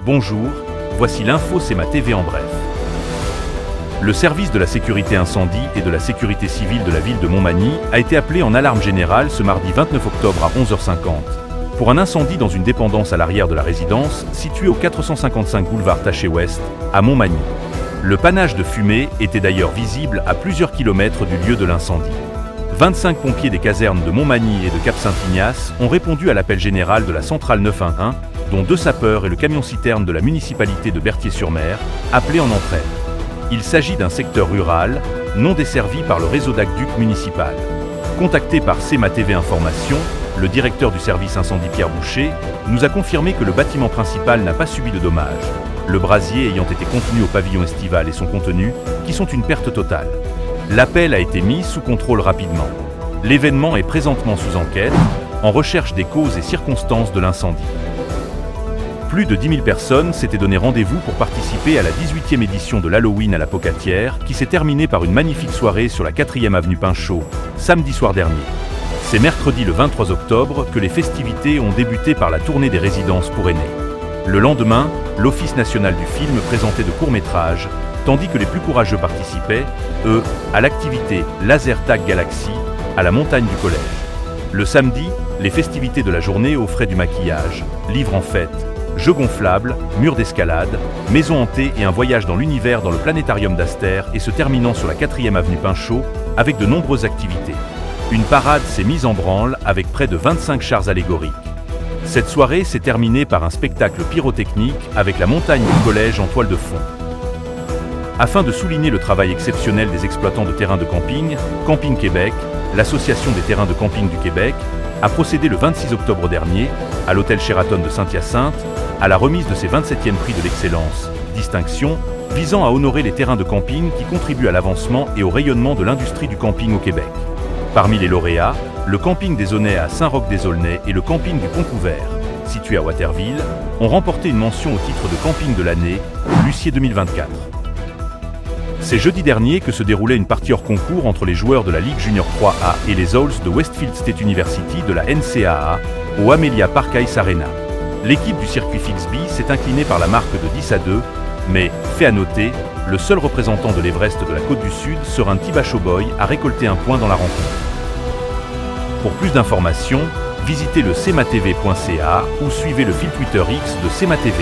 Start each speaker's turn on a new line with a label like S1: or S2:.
S1: Bonjour, voici l'info CEMA TV en bref. Le service de la sécurité incendie et de la sécurité civile de la ville de Montmagny a été appelé en alarme générale ce mardi 29 octobre à 11h50 pour un incendie dans une dépendance à l'arrière de la résidence située au 455 boulevard Taché-Ouest à Montmagny. Le panache de fumée était d'ailleurs visible à plusieurs kilomètres du lieu de l'incendie. 25 pompiers des casernes de Montmagny et de Cap-Saint-Ignace ont répondu à l'appel général de la centrale 911, dont 2 sapeurs et le camion-citerne de la municipalité de Berthier-sur-Mer, appelés en entraide. Il s'agit d'un secteur rural, non desservi par le réseau d'aqueduc municipal. Contacté par CEMA TV Information, le directeur du service incendie Pierre Boucher nous a confirmé que le bâtiment principal n'a pas subi de dommages, le brasier ayant été contenu au pavillon estival et son contenu, qui sont une perte totale. L'appel a été mis sous contrôle rapidement. L'événement est présentement sous enquête, en recherche des causes et circonstances de l'incendie. Plus de 10 000 personnes s'étaient donné rendez-vous pour participer à la 18e édition de l'Halloween à la Pocatière, qui s'est terminée par une magnifique soirée sur la 4e avenue Pinchot, samedi soir dernier. C'est mercredi le 23 octobre que les festivités ont débuté par la tournée des résidences pour aînés. Le lendemain, l'Office national du film présentait de courts-métrages, tandis que les plus courageux participaient, eux, à l'activité Laser Tag Galaxy, à la montagne du collège. Le samedi, les festivités de la journée offraient du maquillage, livres en fête, jeux gonflables, murs d'escalade, maisons hantées et un voyage dans l'univers dans le planétarium d'Aster et se terminant sur la 4e avenue Pinchot avec de nombreuses activités. Une parade s'est mise en branle avec près de 25 chars allégoriques. Cette soirée s'est terminée par un spectacle pyrotechnique avec la montagne du collège en toile de fond. Afin de souligner le travail exceptionnel des exploitants de terrains de camping, Camping Québec, l'association des terrains de camping du Québec, a procédé le 26 octobre dernier, à l'hôtel Sheraton de Saint-Hyacinthe, à la remise de ses 27e prix de l'excellence, distinction, visant à honorer les terrains de camping qui contribuent à l'avancement et au rayonnement de l'industrie du camping au Québec. Parmi les lauréats, le camping des Aunais à Saint-Roch-des-Aulnay et le camping du Pont-Couvert, situé à Waterville, ont remporté une mention au titre de camping de l'année, Lucier 2024. C'est jeudi dernier que se déroulait une partie hors concours entre les joueurs de la Ligue Junior 3A et les Owls de Westfield State University de la NCAA au Amelia Park Ice Arena. L'équipe du circuit Fixby s'est inclinée par la marque de 10-2, mais, fait à noter, le seul représentant de l'Everest de la Côte du Sud, Sorin Tiba Showboy, a récolté un point dans la rencontre. Pour plus d'informations, visitez le cematv.ca ou suivez le fil Twitter X de CEMA TV.